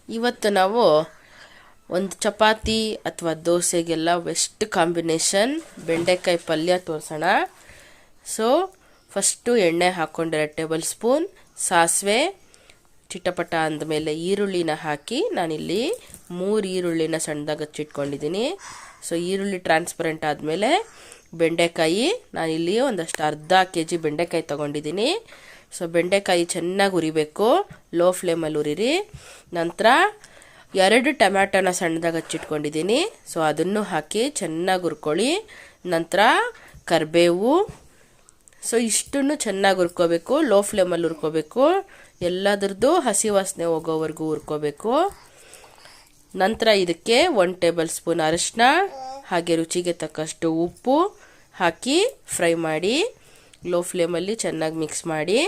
ಇವತ್ತು ನಾವು ಒಂದು ಚಪಾತಿ ಅಥವಾ ದೋಸೆಗೆಲ್ಲ ಬೆಸ್ಟ್ ಕಾಂಬಿನೇಷನ್ ಬೆಂಡೆಕಾಯಿ ಪಲ್ಯ ತೋರಿಸೋಣ. ಸೊ ಫಸ್ಟು ಎಣ್ಣೆ ಹಾಕ್ಕೊಂಡು 2 ಟೇಬಲ್ ಸ್ಪೂನ್ ಸಾಸಿವೆ ಚಿಟಪಟ ಅಂದಮೇಲೆ ಈರುಳ್ಳಿನ ಹಾಕಿ ನಾನಿಲ್ಲಿ 3 ಈರುಳ್ಳಿನ ಸಣ್ಣದಾಗಿ ಹಚ್ಚಿಟ್ಕೊಂಡಿದ್ದೀನಿ. ಸೊ ಈರುಳ್ಳಿ ಟ್ರಾನ್ಸ್ಪರೆಂಟ್ ಆದಮೇಲೆ ಬೆಂಡೆಕಾಯಿ ನಾನಿಲ್ಲಿ ಒಂದಷ್ಟು ಅರ್ಧ kg ಬೆಂಡೆಕಾಯಿ ತೊಗೊಂಡಿದ್ದೀನಿ. ಸೊ ಬೆಂಡೆಕಾಯಿ ಚೆನ್ನಾಗಿ ಉರಿಬೇಕು, ಲೋ ಫ್ಲೇಮಲ್ಲಿ ಉರಿರಿ. ನಂತರ 2 ಟೊಮ್ಯಾಟೋನ ಸಣ್ಣದಾಗಿ ಹಚ್ಚಿಟ್ಕೊಂಡಿದ್ದೀನಿ. ಸೊ ಅದನ್ನು ಹಾಕಿ ಚೆನ್ನಾಗಿ ಹುರ್ಕೊಳ್ಳಿ. ನಂತರ ಕರಿಬೇವು. ಸೊ ಇಷ್ಟನ್ನು ಚೆನ್ನಾಗಿ ಹುರ್ಕೋಬೇಕು, ಲೋ ಫ್ಲೇಮಲ್ಲಿ ಹುರ್ಕೋಬೇಕು. ಎಲ್ಲದರದ್ದು ಹಸಿ ವಾಸನೆ ಹೋಗೋವರೆಗೂ ಹುರ್ಕೋಬೇಕು. ನಂತರ ಇದಕ್ಕೆ 1 ಟೇಬಲ್ ಸ್ಪೂನ್ ಅರಿಶಿನ ಹಾಗೆ ರುಚಿಗೆ ತಕ್ಕಷ್ಟು ಉಪ್ಪು ಹಾಕಿ ಫ್ರೈ ಮಾಡಿ, ಲೋ ಫ್ಲೇಮಲ್ಲಿ ಚೆನ್ನಾಗಿ ಮಿಕ್ಸ್ ಮಾಡಿ.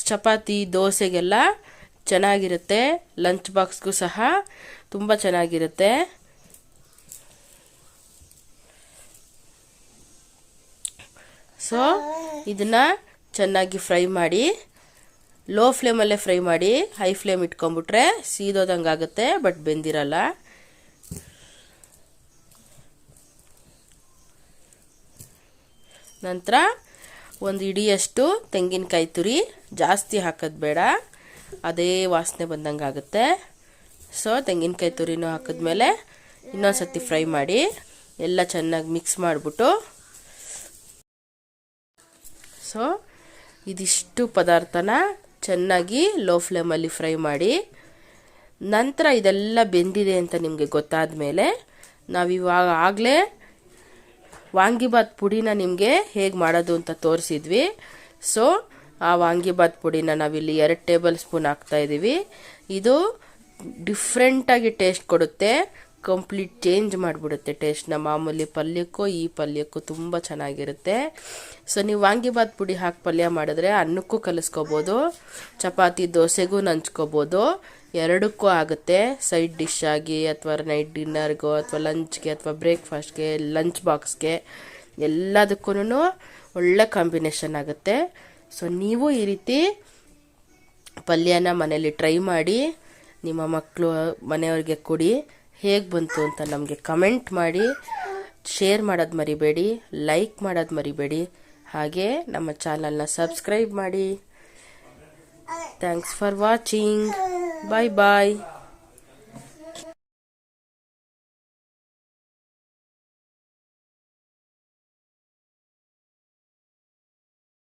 ಚಪಾತಿ ದೋಸೆಗೆಲ್ಲ ಚೆನ್ನಾಗಿರುತ್ತೆ, ಲಂಚ್ ಬಾಕ್ಸ್ಗೂ ಸಹ ತುಂಬ ಚೆನ್ನಾಗಿರುತ್ತೆ. ಸೊ ಇದನ್ನು ಚೆನ್ನಾಗಿ ಫ್ರೈ ಮಾಡಿ, ಲೋ ಫ್ಲೇಮಲ್ಲೇ ಫ್ರೈ ಮಾಡಿ. ಹೈ ಫ್ಲೇಮ್ ಇಟ್ಕೊಂಡ್ಬಿಟ್ರೆ ಸೀದೋದಂಗೆ ಆಗುತ್ತೆ, ಬಟ್ ಬೆಂದಿರಲ್ಲ. ನಂತರ ಒಂದು ಇಡಿಯಷ್ಟು ತೆಂಗಿನಕಾಯಿ ತುರಿ, ಜಾಸ್ತಿ ಹಾಕೋದು ಬೇಡ, ಅದೇ ವಾಸನೆ ಬಂದಂಗೆ ಆಗುತ್ತೆ. ಸೊ ತೆಂಗಿನಕಾಯಿ ತುರಿನೂ ಹಾಕಿದ್ಮೇಲೆ ಇನ್ನೊಂದು ಸತಿ ಫ್ರೈ ಮಾಡಿ ಎಲ್ಲ ಚೆನ್ನಾಗಿ ಮಿಕ್ಸ್ ಮಾಡಿಬಿಟ್ಟು, ಸೊ ಇದಿಷ್ಟು ಪದಾರ್ಥನ ಚೆನ್ನಾಗಿ ಲೋ ಫ್ಲೇಮಲ್ಲಿ ಫ್ರೈ ಮಾಡಿ. ನಂತರ ಇದೆಲ್ಲ ಬೆಂದಿದೆ ಅಂತ ನಿಮಗೆ ಗೊತ್ತಾದ ಮೇಲೆ ನಾವಿವಾಗ ಆಗಲೇ ವಾಂಗಿಬಾತ್ ಪುಡಿನ ನಿಮಗೆ ಹೇಗೆ ಮಾಡೋದು ಅಂತ ತೋರಿಸಿದ್ವಿ. ಸೊ ಆ ವಾಂಗಿಬಾತ್ ಪುಡಿನ ನಾವಿಲ್ಲಿ 2 ಟೇಬಲ್ ಸ್ಪೂನ್ ಹಾಕ್ತಾಯಿದ್ದೀವಿ. ಇದು ಡಿಫ್ರೆಂಟಾಗಿ ಟೇಸ್ಟ್ ಕೊಡುತ್ತೆ, ಕಂಪ್ಲೀಟ್ ಚೇಂಜ್ ಮಾಡಿಬಿಡುತ್ತೆ ಟೇಸ್ಟ್ನ. ಮಾಮೂಲಿ ಪಲ್ಯಕ್ಕೂ ಈ ಪಲ್ಯಕ್ಕೂ ತುಂಬ ಚೆನ್ನಾಗಿರುತ್ತೆ. ಸೊ ನೀವು ವಾಂಗಿಬಾತ್ ಪುಡಿ ಹಾಕಿ ಪಲ್ಯ ಮಾಡಿದ್ರೆ ಅನ್ನಕ್ಕೂ ಕಲಿಸ್ಕೋಬೋದು, ಚಪಾತಿ ದೋಸೆಗೂ ನಂಚ್ಕೋಬೋದು, ಎರಡಕ್ಕೂ ಆಗುತ್ತೆ. ಸೈಡ್ ಡಿಶ್ ಆಗಿ ಅಥವಾ ನೈಟ್ ಡಿನ್ನರ್ಗೋ ಅಥವಾ ಲಂಚ್ಗೆ ಅಥವಾ ಬ್ರೇಕ್ಫಾಸ್ಟ್ಗೆ, ಲಂಚ್ ಬಾಕ್ಸ್ಗೆ ಎಲ್ಲದಕ್ಕೂ ಒಳ್ಳೆ ಕಾಂಬಿನೇಷನ್ ಆಗುತ್ತೆ. ಸೊ ನೀವು ಈ ರೀತಿ ಪಲ್ಯನ ಮನೇಲಿ ಟ್ರೈ ಮಾಡಿ, ನಿಮ್ಮ ಮಕ್ಕಳು ಮನೆಯವ್ರಿಗೆ ಕೊಡಿ. ಹೇಗೆ ಬಂತು ಅಂತ ನಮಗೆ ಕಮೆಂಟ್ ಮಾಡಿ, ಶೇರ್ ಮಾಡೋದು ಮರಿಬೇಡಿ, ಲೈಕ್ ಮಾಡೋದು ಮರಿಬೇಡಿ, ಹಾಗೆ ನಮ್ಮ ಚಾನಲ್ನ ಸಬ್ಸ್ಕ್ರೈಬ್ ಮಾಡಿ. Thanks for watching. Bye bye.